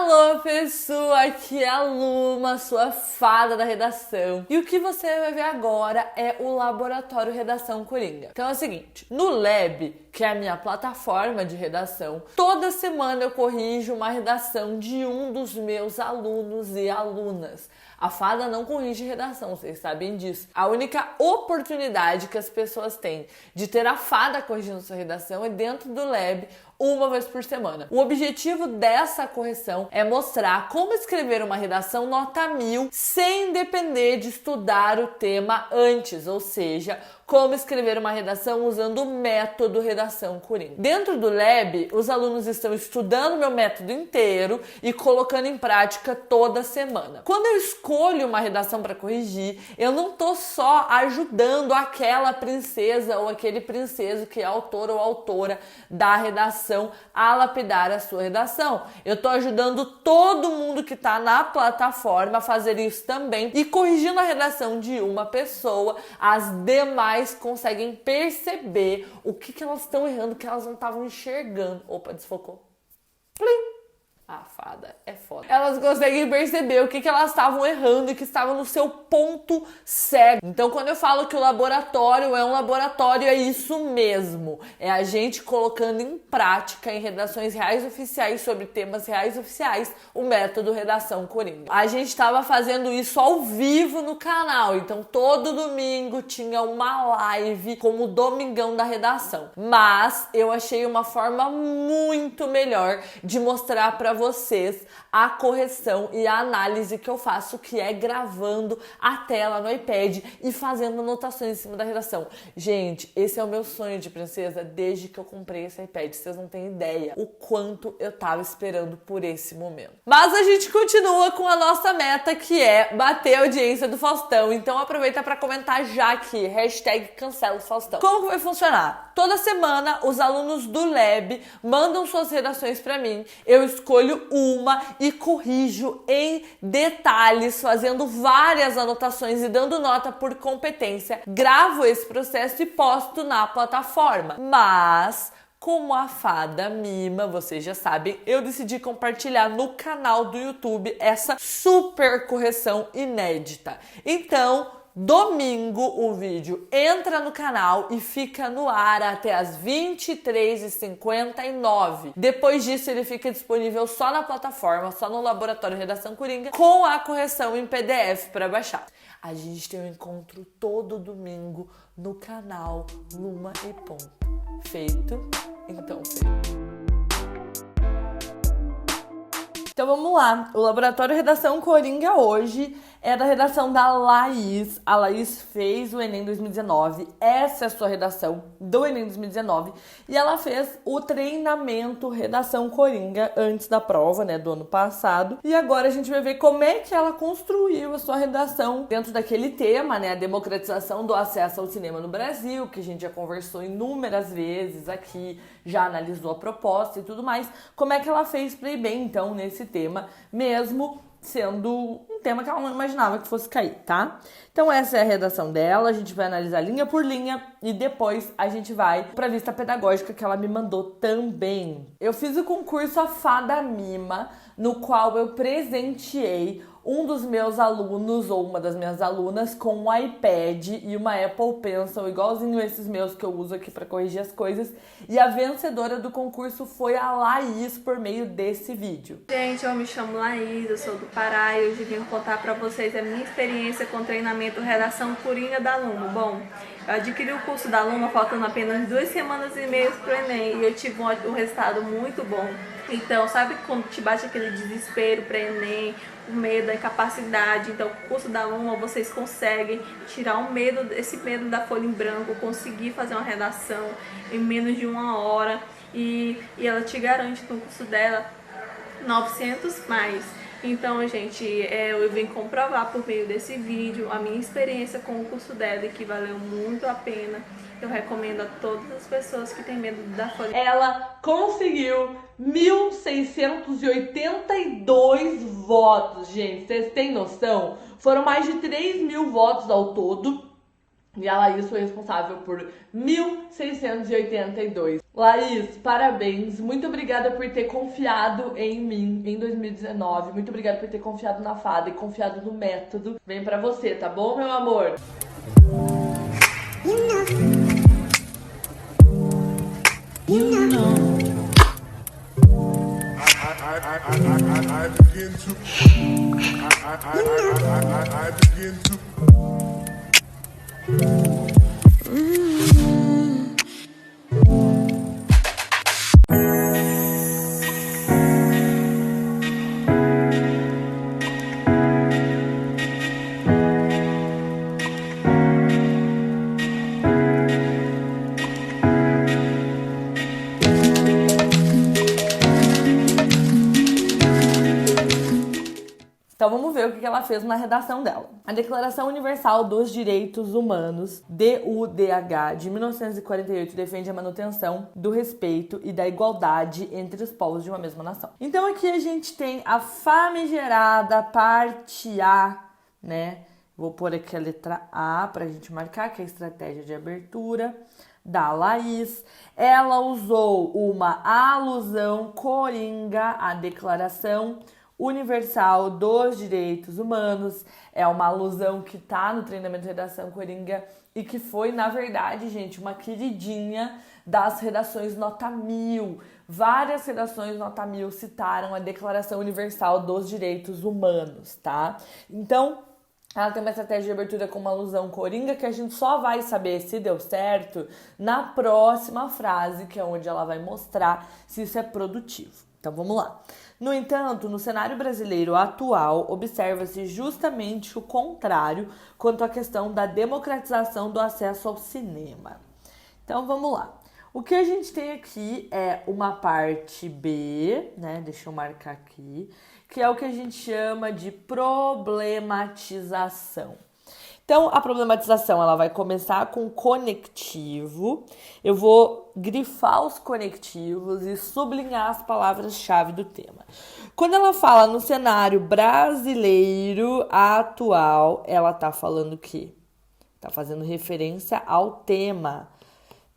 Alô, pessoal, aqui é a Luma, sua fada da redação. E o que você vai ver agora é o Laboratório Redação Coringa. Então é o seguinte, no Lab, que é a minha plataforma de redação, toda semana eu corrijo uma redação de um dos meus alunos e alunas. A fada não corrige redação, vocês sabem disso. A única oportunidade que as pessoas têm de ter a fada corrigindo sua redação é dentro do Lab, uma vez por semana. O objetivo dessa correção é mostrar como escrever uma redação nota 1000 sem depender de estudar o tema antes, ou seja, como escrever uma redação usando o método Redação Coringa. Dentro do Lab, os alunos estão estudando meu método inteiro e colocando em prática toda semana. Quando eu escolho uma redação para corrigir, eu não tô só ajudando aquela princesa ou aquele princeso que é autor ou autora da redação a lapidar a sua redação. Eu tô ajudando todo mundo que tá na plataforma a fazer isso também, e corrigindo a redação de uma pessoa, as demais conseguem perceber o que elas estão errando, que elas não estavam enxergando. Opa, desfocou. Plim! A fada é foda. Elas conseguem perceber o que elas estavam errando e que estava no seu ponto cego. Então, quando eu falo que o laboratório é um laboratório, é isso mesmo. É a gente colocando em prática, em redações reais oficiais, sobre temas reais oficiais, o método Redação Coringa. A gente estava fazendo isso ao vivo no canal. Então, todo domingo tinha uma live como o Domingão da Redação. Mas eu achei uma forma muito melhor de mostrar para vocês a correção e a análise que eu faço, que é gravando a tela no iPad e fazendo anotações em cima da redação. Gente, esse é o meu sonho de princesa desde que eu comprei esse iPad. Vocês não têm ideia o quanto eu tava esperando por esse momento. Mas a gente continua com a nossa meta, que é bater a audiência do Faustão. Então aproveita para comentar já aqui, #cancela o Faustão. Como que vai funcionar? Toda semana os alunos do Lab mandam suas redações para mim. Eu escolho uma e corrijo em detalhes, fazendo várias anotações e dando nota por competência. Gravo esse processo e posto na plataforma. Mas, como a fada mima, vocês já sabem, eu decidi compartilhar no canal do YouTube essa super correção inédita. Então, domingo o vídeo entra no canal e fica no ar até as 23h59. Depois disso ele fica disponível só na plataforma, só no Laboratório Redação Coringa, com a correção em PDF para baixar. A gente tem um encontro todo domingo no canal Luma e Ponto. Feito? Então feito. Então vamos lá, o Laboratório Redação Coringa hoje é da redação da Laís. A Laís fez o Enem 2019, essa é a sua redação do Enem 2019, e ela fez o treinamento Redação Coringa antes da prova, né, do ano passado, e agora a gente vai ver como é que ela construiu a sua redação dentro daquele tema, né, a democratização do acesso ao cinema no Brasil, que a gente já conversou inúmeras vezes aqui, já analisou a proposta e tudo mais, como é que ela fez para ir bem, então, nesse tema, mesmo sendo um tema que ela não imaginava que fosse cair, tá? Então essa é a redação dela, a gente vai analisar linha por linha e depois a gente vai pra vista pedagógica que ela me mandou também. Eu fiz o concurso A Fada Mima, no qual eu presenteei um dos meus alunos ou uma das minhas alunas com um iPad e uma Apple Pencil, igualzinho esses meus que eu uso aqui para corrigir as coisas. E a vencedora do concurso foi a Laís por meio desse vídeo. Gente, eu me chamo Laís, eu sou do Pará e hoje vim contar para vocês a minha experiência com o treinamento Redação Coringa da Luma. Bom, eu adquiri o curso da Luma faltando apenas 2 semanas e meia para o Enem e eu tive um resultado muito bom. Então, sabe quando te bate aquele desespero para Enem, o medo, a incapacidade? Então, o curso da Luma, vocês conseguem tirar o medo, esse medo da folha em branco, conseguir fazer uma redação em menos de 1 hora e ela te garante no curso dela 900 mais. Então, gente, eu vim comprovar por meio desse vídeo a minha experiência com o curso dela e que valeu muito a pena. Eu recomendo a todas as pessoas que têm medo da folha. Ela conseguiu 1.682 votos, gente. Vocês têm noção? Foram mais de 3.000 votos ao todo. E a Laís foi responsável por 1.682. Laís, parabéns. Muito obrigada por ter confiado em mim em 2019. Muito obrigada por ter confiado na fada e confiado no método. Vem pra você, tá bom, meu amor? I begin Então vamos ver o que ela fez na redação dela. A Declaração Universal dos Direitos Humanos, DUDH, de 1948, defende a manutenção do respeito e da igualdade entre os povos de uma mesma nação. Então aqui a gente tem a famigerada parte A, né? Vou pôr aqui a letra A pra gente marcar, que é a estratégia de abertura da Laís. Ela usou uma alusão coringa à Declaração Universal dos Direitos Humanos. É uma alusão que tá no treinamento de redação coringa e que foi, na verdade, gente, uma queridinha das redações nota 1000. Várias redações nota 1000 citaram a Declaração Universal dos Direitos Humanos, tá? Então, ela tem uma estratégia de abertura com uma alusão coringa que a gente só vai saber se deu certo na próxima frase, que é onde ela vai mostrar se isso é produtivo. Então, vamos lá. No entanto, no cenário brasileiro atual, observa-se justamente o contrário quanto à questão da democratização do acesso ao cinema. Então, vamos lá. O que a gente tem aqui é uma parte B, né? Deixa eu marcar aqui, que é o que a gente chama de problematização. Então, a problematização ela vai começar com conectivo. Eu vou grifar os conectivos e sublinhar as palavras-chave do tema. Quando ela fala no cenário brasileiro atual, ela tá falando o quê? Tá fazendo referência ao tema.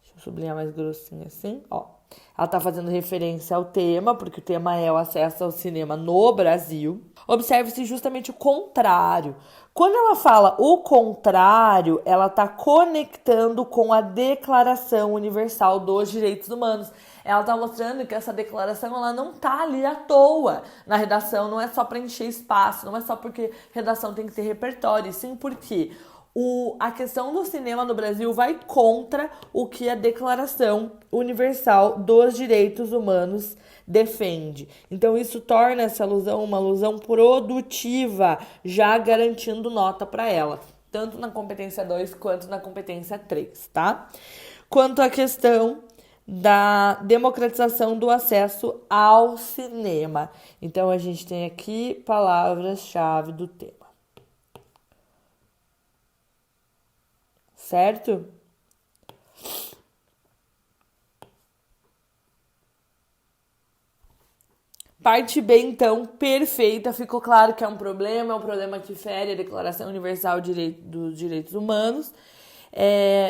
Deixa eu sublinhar mais grossinho assim, ó. Ela tá fazendo referência ao tema, porque o tema é o acesso ao cinema no Brasil. Observe-se justamente o contrário. Quando ela fala o contrário, ela tá conectando com a Declaração Universal dos Direitos Humanos. Ela tá mostrando que essa declaração ela não tá ali à toa na redação, não é só para encher espaço, não é só porque redação tem que ter repertório, sim porque a questão do cinema no Brasil vai contra o que a Declaração Universal dos Direitos Humanos defende. Então, isso torna essa alusão uma alusão produtiva, já garantindo nota para ela, tanto na competência 2 quanto na competência 3, tá? Quanto à questão da democratização do acesso ao cinema. Então, a gente tem aqui palavras-chave do tema. Certo? Parte B, então, perfeita. Ficou claro que é um problema que fere a Declaração Universal dos Direitos Humanos.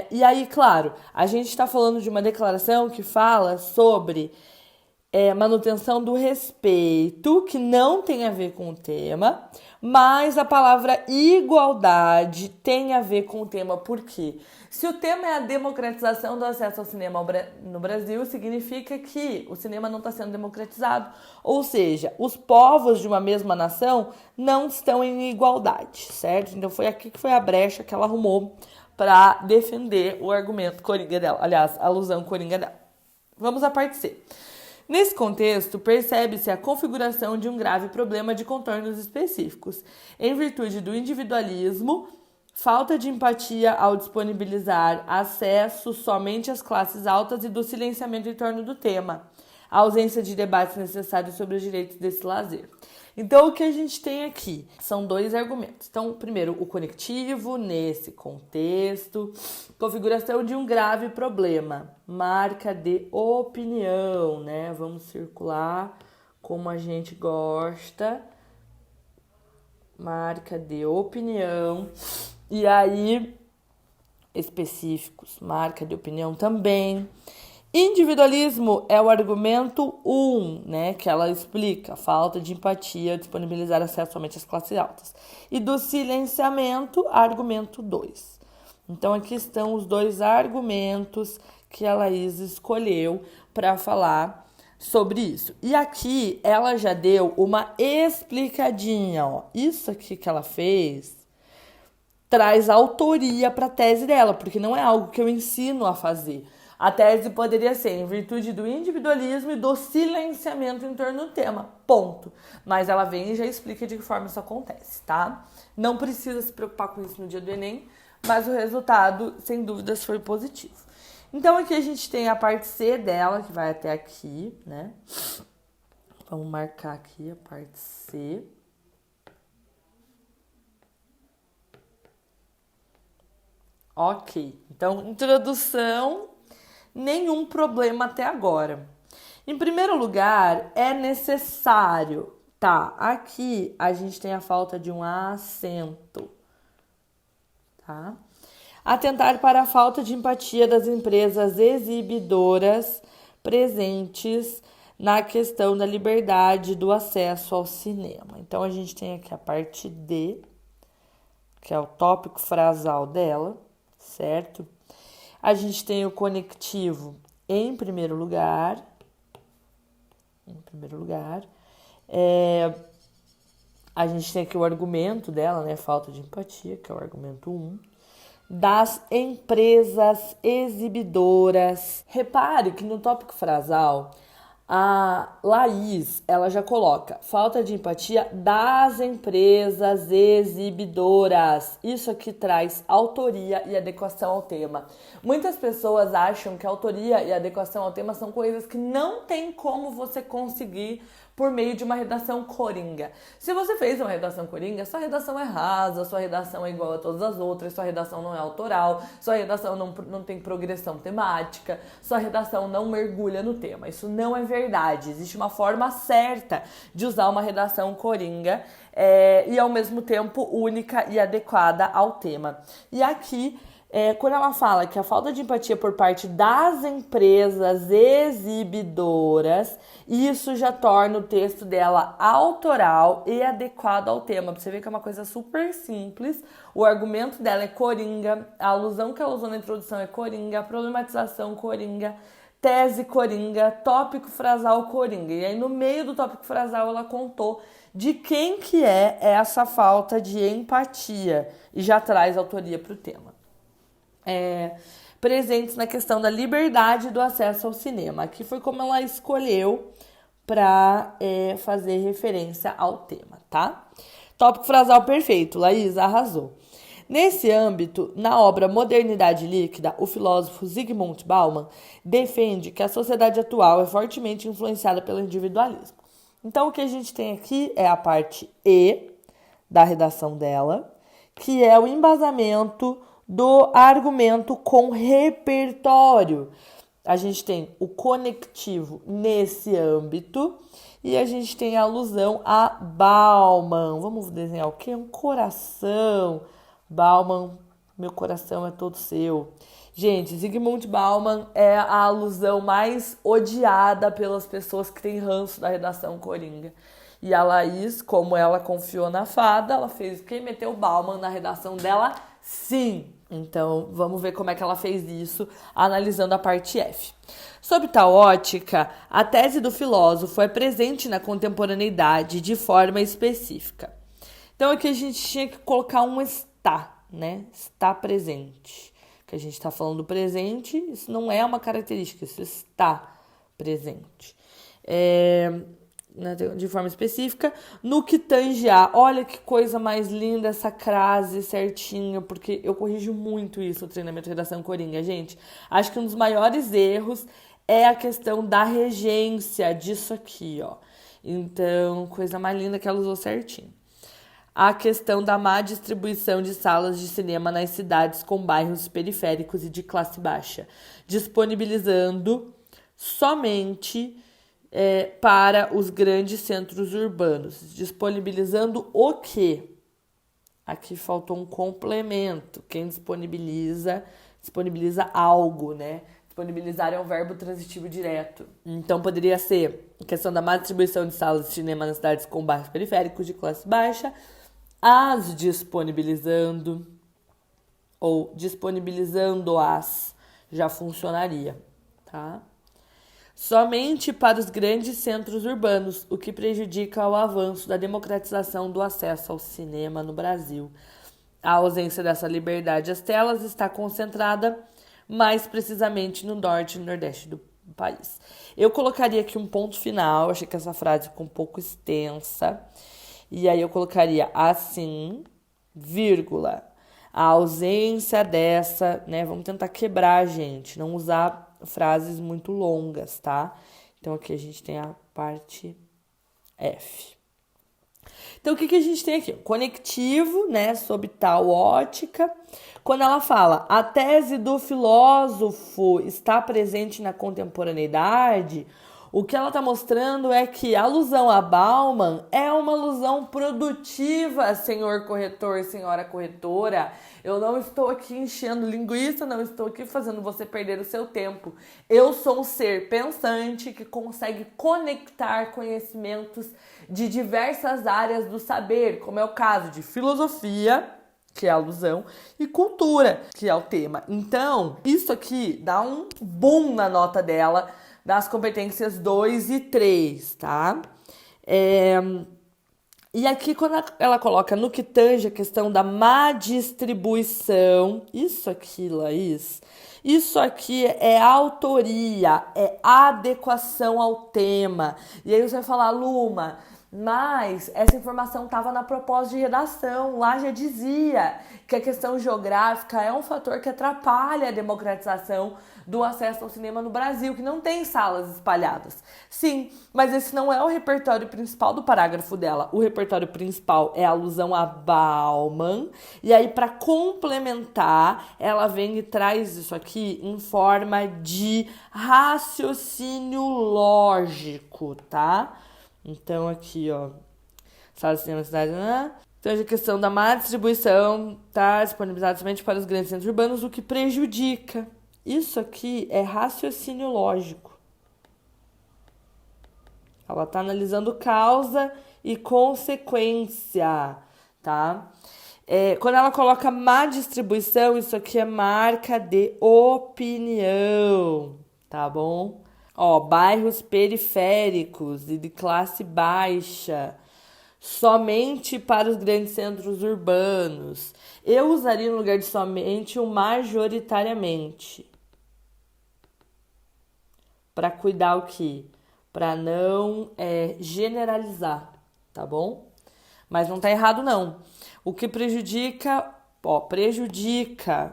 E aí, claro, a gente está falando de uma declaração que fala sobre manutenção do respeito, que não tem a ver com o tema, mas a palavra igualdade tem a ver com o tema. Por quê? Se o tema é a democratização do acesso ao cinema no Brasil, significa que o cinema não está sendo democratizado. Ou seja, os povos de uma mesma nação não estão em igualdade, certo? Então foi aqui que foi a brecha que ela arrumou para defender o argumento coringa dela. Aliás, a alusão coringa dela. Vamos à parte C. Nesse contexto, percebe-se a configuração de um grave problema de contornos específicos, em virtude do individualismo, falta de empatia ao disponibilizar acesso somente às classes altas e do silenciamento em torno do tema, a ausência de debates necessários sobre os direitos desse lazer. Então, o que a gente tem aqui são dois argumentos. Então, primeiro, o conectivo, nesse contexto, configuração de um grave problema, marca de opinião, né? Vamos circular como a gente gosta, marca de opinião, e aí, específicos, marca de opinião também. Individualismo é o argumento 1, né, que ela explica, falta de empatia, disponibilizar acesso somente às classes altas. E do silenciamento, argumento 2. Então, aqui estão os dois argumentos que a Laís escolheu para falar sobre isso. E aqui ela já deu uma explicadinha, ó. Isso aqui que ela fez traz autoria para a tese dela, porque não é algo que eu ensino a fazer. A tese poderia ser em virtude do individualismo e do silenciamento em torno do tema, ponto. Mas ela vem e já explica de que forma isso acontece, tá? Não precisa se preocupar com isso no dia do Enem, mas o resultado, sem dúvidas, foi positivo. Então, aqui a gente tem a parte C dela, que vai até aqui, né? Vamos marcar aqui a parte C. Ok, então, introdução, nenhum problema até agora. Em primeiro lugar, é necessário, tá? Aqui a gente tem a falta de um acento, tá? Atentar para a falta de empatia das empresas exibidoras presentes na questão da liberdade do acesso ao cinema. Então, a gente tem aqui a parte D, que é o tópico frasal dela, certo? A gente tem o conectivo em primeiro lugar. A gente tem aqui o argumento dela, né? Falta de empatia, que é o argumento 1. Das empresas exibidoras. Repare que no tópico frasal, a Laís, ela já coloca falta de empatia das empresas exibidoras. Isso aqui traz autoria e adequação ao tema. Muitas pessoas acham que autoria e adequação ao tema são coisas que não tem como você conseguir por meio de uma redação coringa. Se você fez uma redação coringa, sua redação é rasa, sua redação é igual a todas as outras, sua redação não é autoral, sua redação não tem progressão temática, sua redação não mergulha no tema. Isso não é verdade. Existe uma forma certa de usar uma redação coringa e, ao mesmo tempo, única e adequada ao tema. E aqui, quando ela fala que a falta de empatia por parte das empresas exibidoras, isso já torna o texto dela autoral e adequado ao tema. Pra você ver que é uma coisa super simples. O argumento dela é coringa, a alusão que ela usou na introdução é coringa, a problematização coringa, tese coringa, tópico frasal coringa. E aí no meio do tópico frasal ela contou de quem que é essa falta de empatia e já traz autoria para o tema. Presentes na questão da liberdade do acesso ao cinema. Aqui foi como ela escolheu para fazer referência ao tema, tá? Tópico frasal perfeito, Laís arrasou. Nesse âmbito, na obra Modernidade Líquida, o filósofo Zygmunt Bauman defende que a sociedade atual é fortemente influenciada pelo individualismo. Então, o que a gente tem aqui é a parte E da redação dela, que é o embasamento do argumento com repertório. A gente tem o conectivo nesse âmbito e a gente tem a alusão a Bauman. Vamos desenhar o quê? Um coração. Bauman, meu coração é todo seu. Gente, Zygmunt Bauman é a alusão mais odiada pelas pessoas que têm ranço da redação coringa. E a Laís, como ela confiou na fada, ela fez quem meteu Bauman na redação dela? Sim! Então, vamos ver como é que ela fez isso, analisando a parte F. Sob tal ótica, a tese do filósofo é presente na contemporaneidade de forma específica. Então, aqui a gente tinha que colocar um está, né? Está presente. Que a gente está falando do presente, isso não é uma característica, isso está presente. De forma específica, no que tange a, olha que coisa mais linda essa crase certinha, porque eu corrijo muito isso no treinamento de redação coringa, gente. Acho que um dos maiores erros é a questão da regência disso aqui, ó. Então, coisa mais linda que ela usou certinho. A questão da má distribuição de salas de cinema nas cidades com bairros periféricos e de classe baixa, disponibilizando somente para os grandes centros urbanos. Disponibilizando o quê? Aqui faltou um complemento. Quem disponibiliza algo, né? Disponibilizar é um verbo transitivo direto. Então poderia ser a questão da má distribuição de salas de cinema nas cidades com bairros periféricos de classe baixa, as disponibilizando ou disponibilizando-as já funcionaria, tá? Somente para os grandes centros urbanos, o que prejudica o avanço da democratização do acesso ao cinema no Brasil. A ausência dessa liberdade às telas está concentrada mais precisamente no norte e no nordeste do país. Eu colocaria aqui um ponto final, achei que essa frase ficou um pouco extensa, e aí eu colocaria assim, vírgula, a ausência dessa, né, vamos tentar quebrar, gente, não usar frases muito longas, tá? Então aqui a gente tem a parte F. Então, o que a gente tem aqui? Conectivo, né, sob tal ótica. Quando ela fala, a tese do filósofo está presente na contemporaneidade, o que ela está mostrando é que a alusão a Bauman é uma alusão produtiva, senhor corretor, senhora corretora. Eu não estou aqui enchendo linguiça, não estou aqui fazendo você perder o seu tempo. Eu sou um ser pensante que consegue conectar conhecimentos de diversas áreas do saber, como é o caso de filosofia, que é a alusão, e cultura, que é o tema. Então, isso aqui dá um boom na nota dela, das competências 2 e 3, tá? E aqui, quando ela coloca no que tange a questão da má distribuição, isso aqui, Laís, isso aqui é autoria, é adequação ao tema. E aí você vai falar, Luma, mas essa informação estava na proposta de redação, lá já dizia que a questão geográfica é um fator que atrapalha a democratização do acesso ao cinema no Brasil, que não tem salas espalhadas. Sim, mas esse não é o repertório principal do parágrafo dela. O repertório principal é a alusão a Bauman, e aí para complementar, ela vem e traz isso aqui em forma de raciocínio lógico, tá? Então, aqui, ó, sala de cinema, cidade, né? Então, a questão da má distribuição tá disponibilizada somente para os grandes centros urbanos, o que prejudica. Isso aqui é raciocínio lógico. Ela tá analisando causa e consequência, tá? Quando ela coloca má distribuição, isso aqui é marca de opinião, tá bom? Ó, bairros periféricos e de classe baixa, somente para os grandes centros urbanos. Eu usaria no lugar de somente o majoritariamente. Para cuidar o quê? Para não generalizar, tá bom? Mas não tá errado, não. O que prejudica,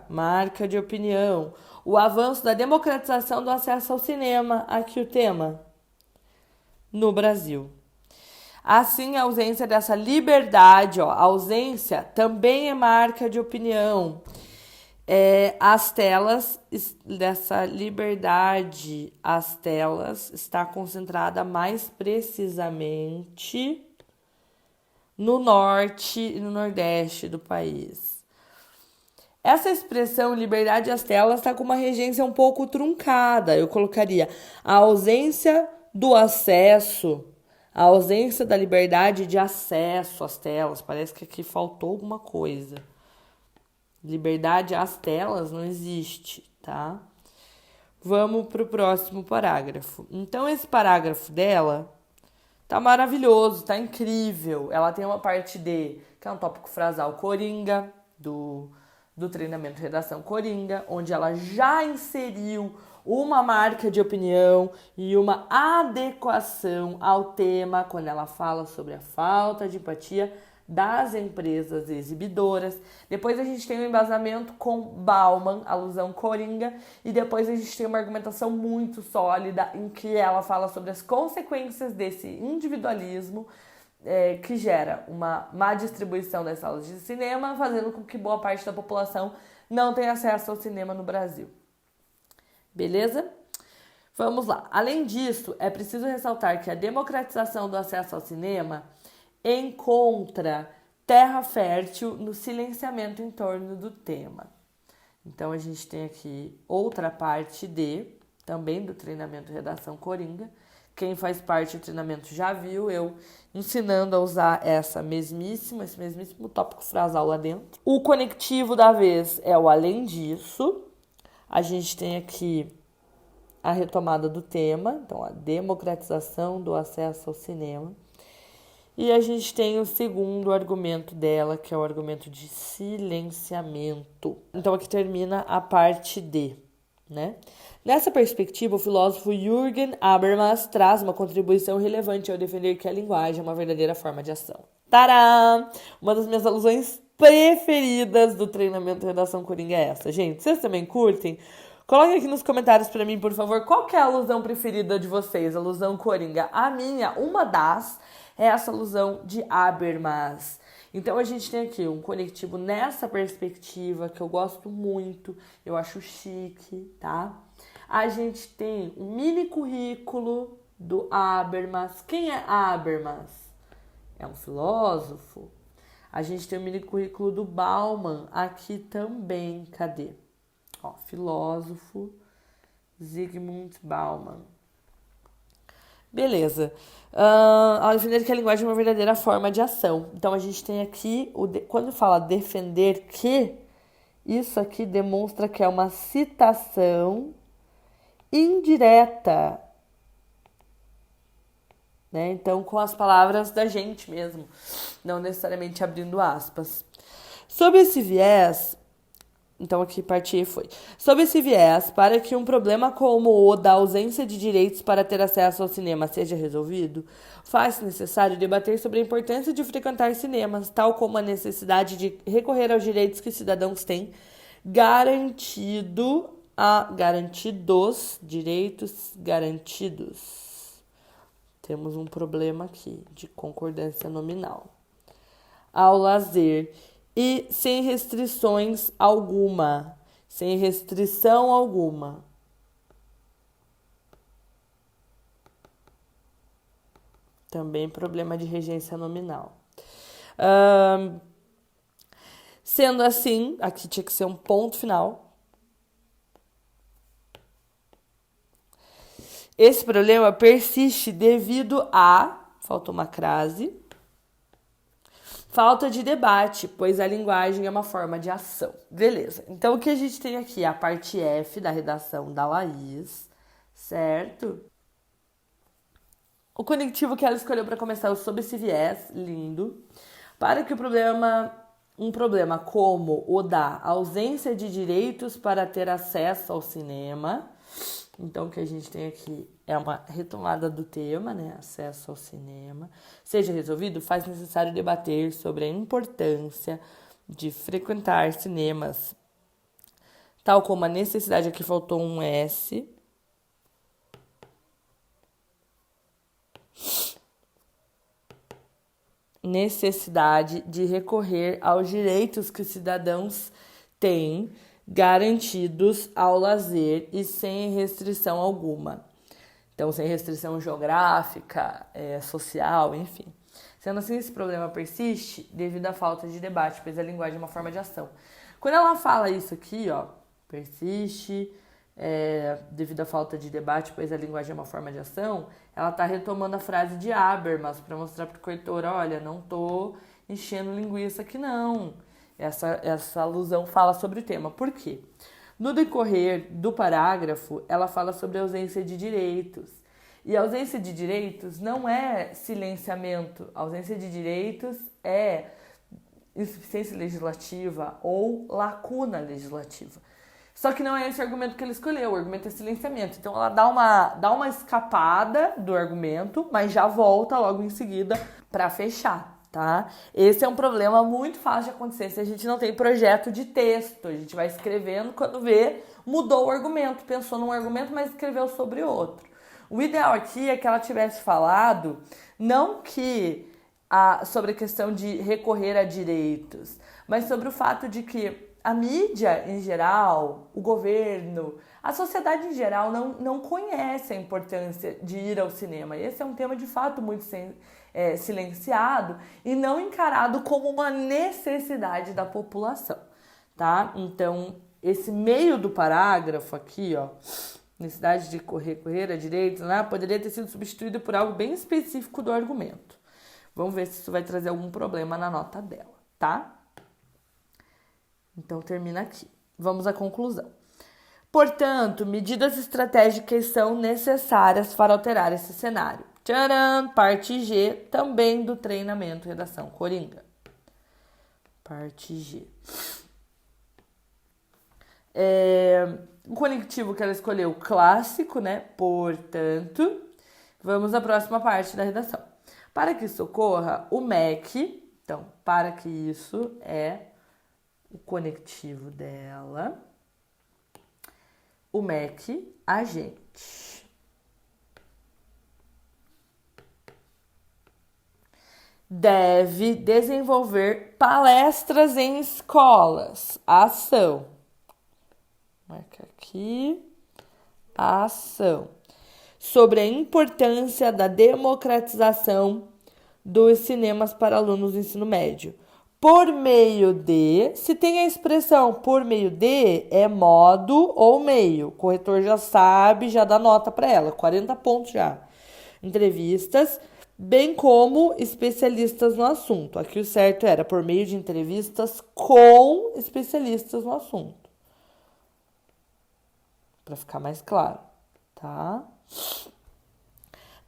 marca de opinião. O avanço da democratização do acesso ao cinema, aqui o tema, no Brasil. Assim, a ausência dessa liberdade, a ausência também é marca de opinião. As telas, dessa liberdade, as telas está concentrada mais precisamente no norte e no nordeste do país. Essa expressão liberdade às telas está com uma regência um pouco truncada. Eu colocaria a ausência do acesso, a ausência da liberdade de acesso às telas. Parece que aqui faltou alguma coisa. Liberdade às telas não existe, tá? Vamos para o próximo parágrafo. Então, esse parágrafo dela tá maravilhoso, tá incrível. Ela tem uma parte D, que é um tópico frasal coringa, do treinamento de redação coringa, onde ela já inseriu uma marca de opinião e uma adequação ao tema quando ela fala sobre a falta de empatia das empresas exibidoras. Depois a gente tem um embasamento com Bauman, alusão coringa, e depois a gente tem uma argumentação muito sólida em que ela fala sobre as consequências desse individualismo que gera uma má distribuição das salas de cinema, fazendo com que boa parte da população não tenha acesso ao cinema no Brasil. Beleza? Vamos lá. Além disso, é preciso ressaltar que a democratização do acesso ao cinema encontra terra fértil no silenciamento em torno do tema. Então, a gente tem aqui outra parte D, também do treinamento Redação Coringa. Quem faz parte do treinamento já viu eu ensinando a usar esse mesmíssimo tópico frasal lá dentro. O conectivo da vez é o além disso. A gente tem aqui a retomada do tema, então a democratização do acesso ao cinema. E a gente tem o segundo argumento dela, que é o argumento de silenciamento. Então aqui termina a parte D, né? Nessa perspectiva, o filósofo Jürgen Habermas traz uma contribuição relevante ao defender que a linguagem é uma verdadeira forma de ação. Tadá! Uma das minhas alusões preferidas do treinamento Redação Coringa é essa. Gente, vocês também curtem? Coloquem aqui nos comentários pra mim, por favor, qual que é a alusão preferida de vocês, a alusão Coringa. A minha, uma das, é essa alusão de Habermas. Então a gente tem aqui um conectivo nessa perspectiva que eu gosto muito, eu acho chique, tá? A gente tem um mini currículo do Habermas. Quem é Habermas? É um filósofo. A gente tem o mini currículo do Bauman aqui também. Cadê? Ó, filósofo Zygmunt Bauman. Beleza. Ao defender que a linguagem é uma verdadeira forma de ação. Então, a gente tem aqui, quando fala defender que, isso aqui demonstra que é uma citação indireta, né? Então, com as palavras da gente mesmo, não necessariamente abrindo aspas. Sob esse viés, então aqui parte E foi. Sob esse viés, para que um problema como o da ausência de direitos para ter acesso ao cinema seja resolvido, faz-se necessário debater sobre a importância de frequentar cinemas, tal como a necessidade de recorrer aos direitos que os cidadãos têm, direitos garantidos. Temos um problema aqui de concordância nominal. Ao lazer e sem restrições alguma. Sem restrição alguma. Também problema de regência nominal. Sendo assim, aqui tinha que ser um ponto final. Esse problema persiste devido a... Faltou uma crase. Falta de debate, pois a linguagem é uma forma de ação. Beleza. Então, o que a gente tem aqui? A parte F da redação da Laís, certo? O conectivo que ela escolheu para começar é sob esse viés, lindo. Para que um problema como o da ausência de direitos para ter acesso ao cinema. Então, o que a gente tem aqui é uma retomada do tema, né? Acesso ao cinema. Seja resolvido, faz necessário debater sobre a importância de frequentar cinemas, tal como a necessidade, aqui faltou um S, necessidade de recorrer aos direitos que os cidadãos têm garantidos ao lazer e sem restrição alguma. Então, sem restrição geográfica, social, enfim. Sendo assim, esse problema persiste devido à falta de debate, pois a linguagem é uma forma de ação. Quando ela fala isso aqui, ó, persiste devido à falta de debate, pois a linguagem é uma forma de ação, ela está retomando a frase de Habermas para mostrar para o corretor, olha, não tô enchendo linguiça aqui não. Essa alusão fala sobre o tema. Por quê? No decorrer do parágrafo, ela fala sobre a ausência de direitos. E a ausência de direitos não é silenciamento. A ausência de direitos é insuficiência legislativa ou lacuna legislativa. Só que não é esse argumento que ela escolheu, o argumento é silenciamento. Então ela dá uma escapada do argumento, mas já volta logo em seguida para fechar. Tá? Esse é um problema muito fácil de acontecer se a gente não tem projeto de texto. A gente vai escrevendo, quando vê, mudou o argumento. Pensou num argumento, mas escreveu sobre outro. O ideal aqui é que ela tivesse falado, não que sobre a questão de recorrer a direitos, mas sobre o fato de que a mídia em geral, o governo, a sociedade em geral não conhece a importância de ir ao cinema. Esse é um tema de fato muito silenciado e não encarado como uma necessidade da população, tá? Então, esse meio do parágrafo aqui, ó, necessidade de correr a direito, né, poderia ter sido substituído por algo bem específico do argumento. Vamos ver se isso vai trazer algum problema na nota dela, tá? Então, termina aqui. Vamos à conclusão. Portanto, medidas estratégicas são necessárias para alterar esse cenário. Tcharam! Parte G, também do treinamento Redação Coringa. Parte G. O conectivo que ela escolheu, clássico, né? Portanto, vamos à próxima parte da redação. Para que isso ocorra, o MEC, então, para que isso é o conectivo dela, o MEC, agente. Deve desenvolver palestras em escolas. Ação. Marca aqui. Ação. Sobre a importância da democratização dos cinemas para alunos do ensino médio. Por meio de, se tem a expressão por meio de, é modo ou meio. O corretor já sabe, já dá nota para ela, 40 pontos já. Entrevistas, bem como especialistas no assunto. Aqui o certo era por meio de entrevistas com especialistas no assunto. Para ficar mais claro, tá?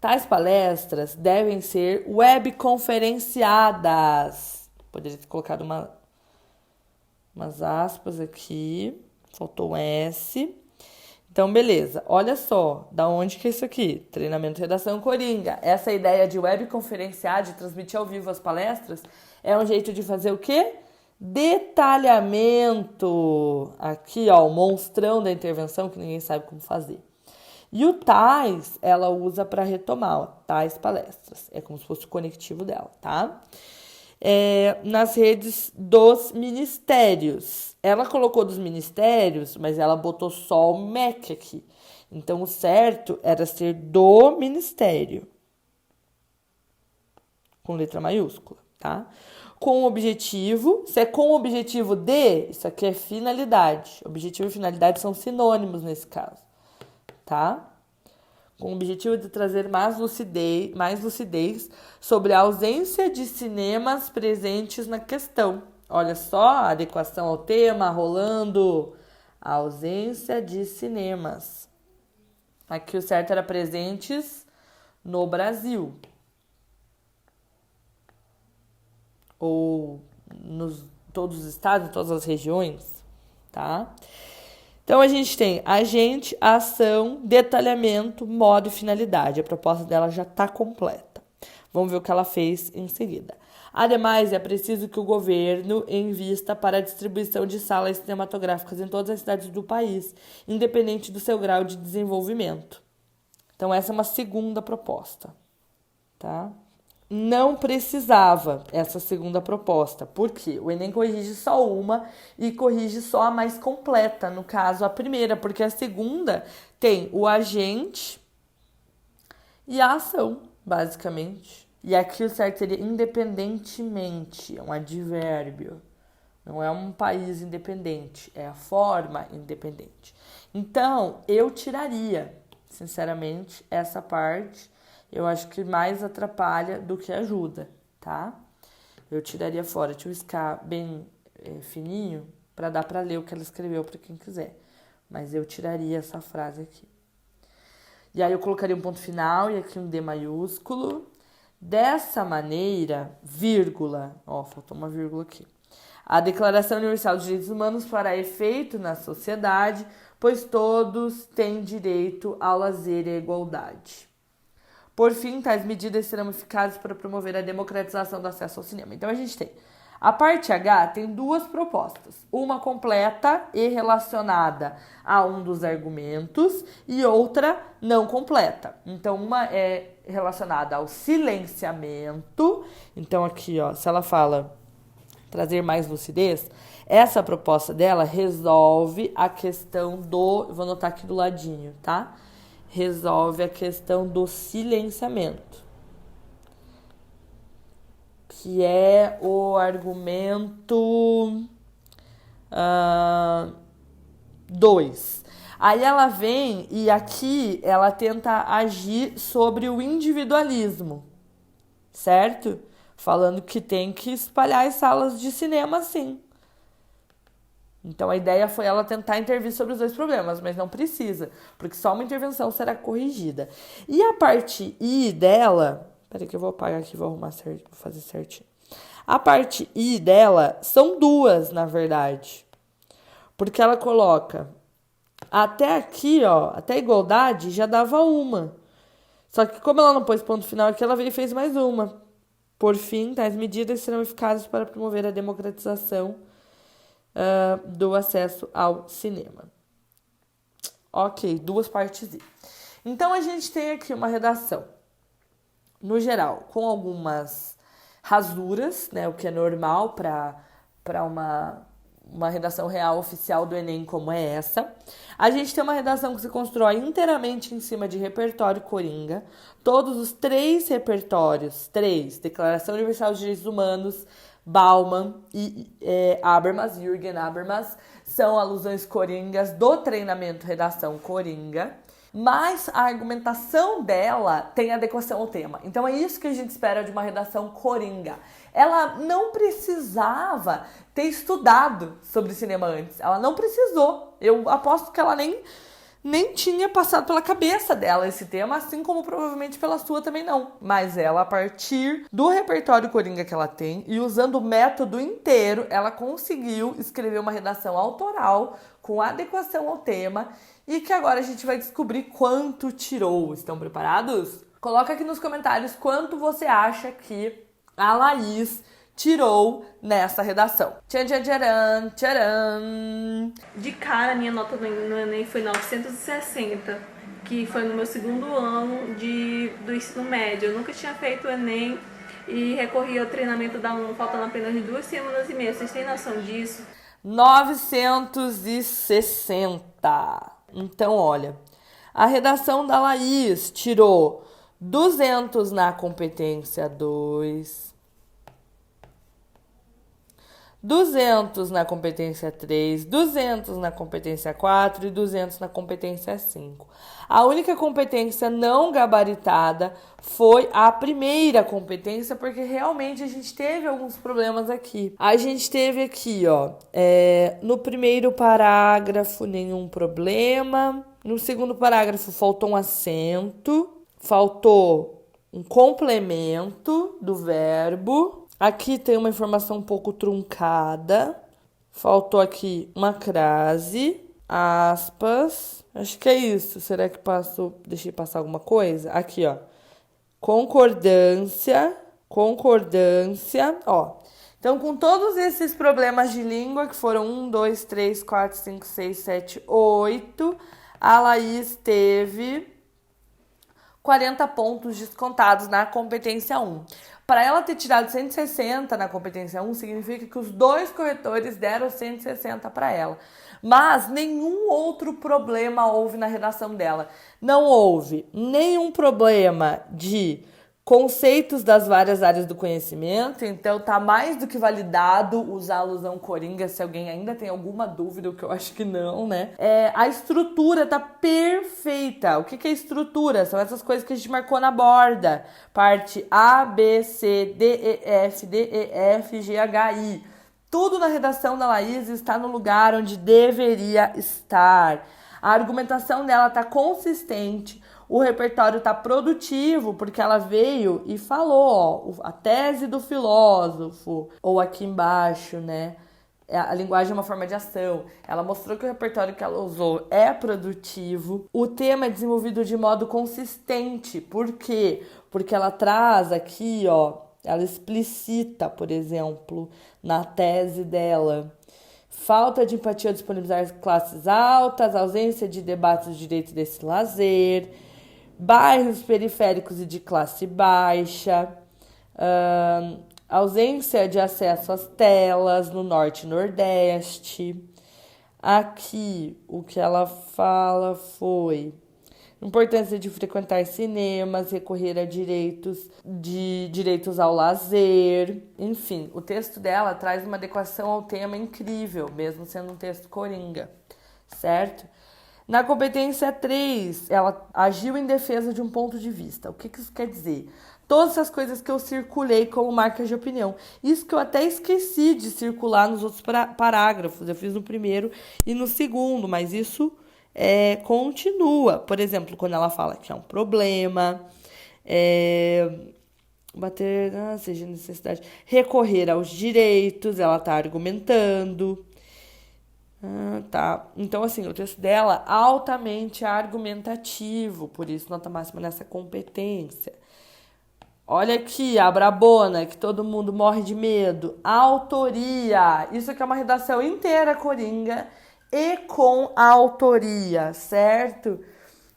Tais palestras devem ser webconferenciadas. Poderia ter colocado umas aspas aqui. Faltou um S. Então, beleza. Olha só, da onde que é isso aqui? Treinamento Redação Coringa. Essa ideia de webconferenciar, de transmitir ao vivo as palestras, é um jeito de fazer o quê? Detalhamento. Aqui, ó, o monstrão da intervenção que ninguém sabe como fazer. E o tais, ela usa para retomar, ó, tais palestras. É como se fosse o conectivo dela, tá? Nas redes dos ministérios. Ela colocou dos ministérios, mas ela botou só o MEC aqui. Então, o certo era ser do ministério. Com letra maiúscula, tá? Com o objetivo, se é com o objetivo de, isso aqui é finalidade. Objetivo e finalidade são sinônimos nesse caso, tá? Com o objetivo de trazer mais lucidez sobre a ausência de cinemas presentes na questão. Olha só, a adequação ao tema rolando. A ausência de cinemas. Aqui o certo era presentes no Brasil. Ou todos os estados, todas as regiões, tá? Então, a gente tem agente, ação, detalhamento, modo e finalidade. A proposta dela já está completa. Vamos ver o que ela fez em seguida. Ademais, é preciso que o governo invista para a distribuição de salas cinematográficas em todas as cidades do país, independente do seu grau de desenvolvimento. Então, essa é uma segunda proposta, tá? Não precisava essa segunda proposta, porque o Enem corrige só uma e corrige só a mais completa, no caso a primeira, porque a segunda tem o agente e a ação, basicamente. E aqui o certo seria independentemente, é um advérbio, não é um país independente, é a forma independente. Então, eu tiraria, sinceramente, essa parte. Eu acho que mais atrapalha do que ajuda, tá? Eu tiraria fora, deixa eu riscar bem fininho para dar para ler o que ela escreveu para quem quiser. Mas eu tiraria essa frase aqui. E aí eu colocaria um ponto final e aqui um D maiúsculo. Dessa maneira, vírgula, ó, faltou uma vírgula aqui. A Declaração Universal dos Direitos Humanos fará efeito na sociedade, pois todos têm direito ao lazer e à igualdade. Por fim, tais medidas serão eficazes para promover a democratização do acesso ao cinema. Então, a gente tem a parte H tem duas propostas. Uma completa e relacionada a um dos argumentos e outra não completa. Então, uma é relacionada ao silenciamento. Então, aqui, ó, se ela fala trazer mais lucidez, essa proposta dela resolve a questão do... Vou anotar aqui do ladinho, tá? Resolve a questão do silenciamento, que é o argumento 2. Aí ela vem e aqui ela tenta agir sobre o individualismo, certo? Falando que tem que espalhar as salas de cinema sim. Então a ideia foi ela tentar intervir sobre os dois problemas, mas não precisa, porque só uma intervenção será corrigida. E a parte I dela, peraí que eu vou apagar aqui, vou arrumar certo, vou fazer certinho. A parte I dela são duas, na verdade, porque ela coloca até aqui, ó, até a igualdade já dava uma. Só que como ela não pôs ponto final aqui, ela veio e fez mais uma. Por fim, tais medidas serão eficazes para promover a democratização do acesso ao cinema. Ok, duas partes I. Então, a gente tem aqui uma redação, no geral, com algumas rasuras, né, o que é normal para uma redação real oficial do Enem como é essa. A gente tem uma redação que se constrói inteiramente em cima de repertório coringa. Todos os 3 repertórios, Declaração Universal dos Direitos Humanos, Bauman e Jürgen Habermas, são alusões coringas do treinamento redação coringa. Mas a argumentação dela tem adequação ao tema. Então é isso que a gente espera de uma redação coringa. Ela não precisava ter estudado sobre cinema antes. Ela não precisou. Eu aposto que ela nem tinha passado pela cabeça dela esse tema, assim como provavelmente pela sua também não. Mas ela, a partir do repertório coringa que ela tem e usando o método inteiro, ela conseguiu escrever uma redação autoral com adequação ao tema e que agora a gente vai descobrir quanto tirou. Estão preparados? Coloca aqui nos comentários quanto você acha que a Laís tirou nessa redação. Tchan, tchan, tcharam, tcharam. De cara, minha nota no Enem foi 960, que foi no meu segundo ano do ensino médio. Eu nunca tinha feito o Enem e recorri ao treinamento da aluno faltando apenas 2 semanas e meia. Vocês têm noção disso? 960. Então, olha, a redação da Laís tirou 200 na competência 2, 200 na competência 3, 200 na competência 4 e 200 na competência 5. A única competência não gabaritada foi a primeira competência, porque realmente a gente teve alguns problemas aqui. A gente teve aqui, ó, no primeiro parágrafo nenhum problema, no segundo parágrafo faltou um acento, faltou um complemento do verbo. Aqui tem uma informação um pouco truncada. Faltou aqui uma crase, aspas. Acho que é isso. Será que passou? Deixei passar alguma coisa? Aqui, ó. Concordância. Ó. Então, com todos esses problemas de língua, que foram 1, 2, 3, 4, 5, 6, 7, 8, a Laís teve 40 pontos descontados na competência 1. Para ela ter tirado 160 na competência 1, significa que os 2 corretores deram 160 para ela. Mas nenhum outro problema houve na redação dela. Não houve nenhum problema de conceitos das várias áreas do conhecimento, então tá mais do que validado usar a alusão coringa, se alguém ainda tem alguma dúvida, o que eu acho que não, né? A estrutura tá perfeita. O que é estrutura? São essas coisas que a gente marcou na borda. Parte A, B, C, D, E, F, D, E, F, G, H, I. Tudo na redação da Laís está no lugar onde deveria estar. A argumentação dela tá consistente. O repertório tá produtivo, porque ela veio e falou, ó, a tese do filósofo, ou aqui embaixo, né? A linguagem é uma forma de ação. Ela mostrou que o repertório que ela usou é produtivo. O tema é desenvolvido de modo consistente. Por quê? Porque ela traz aqui, ó, ela explicita, por exemplo, na tese dela, falta de empatia ao disponibilizar classes altas, ausência de debates de direito desse lazer, bairros periféricos e de classe baixa, ausência de acesso às telas no norte e nordeste. Aqui, o que ela fala foi importância de frequentar cinemas, recorrer a direitos ao lazer. Enfim, o texto dela traz uma adequação ao tema incrível, mesmo sendo um texto coringa, certo? Na competência 3, ela agiu em defesa de um ponto de vista. O que isso quer dizer? Todas essas coisas que eu circulei como marcas de opinião. Isso que eu até esqueci de circular nos outros parágrafos. Eu fiz no primeiro e no segundo, mas isso continua. Por exemplo, quando ela fala que é um problema, bater, seja necessidade, recorrer aos direitos, ela está argumentando. Tá. Então, assim, o texto dela altamente argumentativo, por isso nota máxima nessa competência. Olha aqui, a brabona, que todo mundo morre de medo. Autoria. Isso aqui é uma redação inteira coringa e com autoria, certo?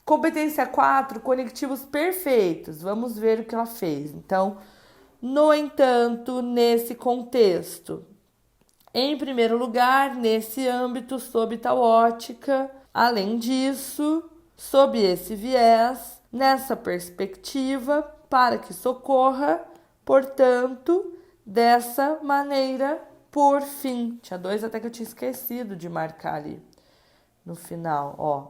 Competência 4, conectivos perfeitos. Vamos ver o que ela fez. Então, no entanto, nesse contexto. Em primeiro lugar, nesse âmbito, sob tal ótica, além disso, sob esse viés, nessa perspectiva, para que socorra, portanto, dessa maneira, por fim. Tinha 2 até que eu tinha esquecido de marcar ali no final, ó.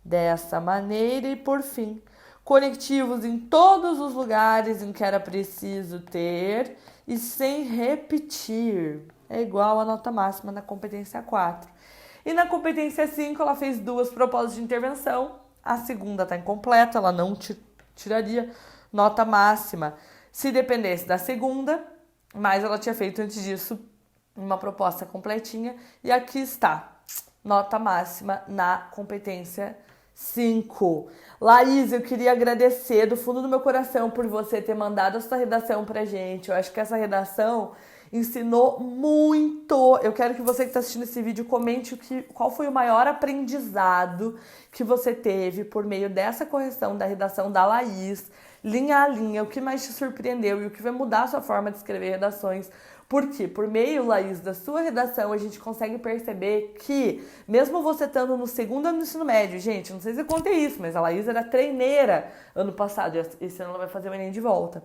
Dessa maneira e por fim. Conectivos em todos os lugares em que era preciso ter e sem repetir. É igual a nota máxima na competência 4. E na competência 5, ela fez 2 propostas de intervenção. A segunda está incompleta, ela não tiraria nota máxima se dependesse da segunda, mas ela tinha feito antes disso uma proposta completinha. E aqui está, nota máxima na competência 5. Laís, eu queria agradecer do fundo do meu coração por você ter mandado essa redação pra gente. Eu acho que essa redação ensinou muito. Eu quero que você que está assistindo esse vídeo comente qual foi o maior aprendizado que você teve por meio dessa correção da redação da Laís, linha a linha, o que mais te surpreendeu e o que vai mudar a sua forma de escrever redações. Porque por meio, Laís, da sua redação, a gente consegue perceber que, mesmo você estando no segundo ano do ensino médio, gente, não sei se eu contei isso, mas a Laís era treineira ano passado, esse ano ela vai fazer o Enem de volta.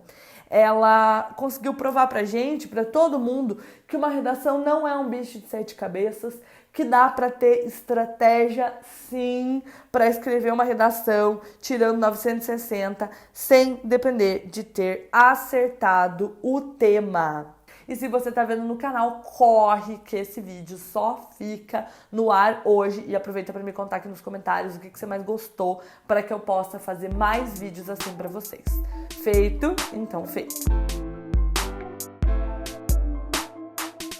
Ela conseguiu provar pra gente, pra todo mundo, que uma redação não é um bicho de 7 cabeças, que dá pra ter estratégia, sim, pra escrever uma redação tirando 960, sem depender de ter acertado o tema. E se você tá vendo no canal, corre que esse vídeo só fica no ar hoje. E aproveita para me contar aqui nos comentários o que você mais gostou para que eu possa fazer mais vídeos assim para vocês. Feito? Então feito.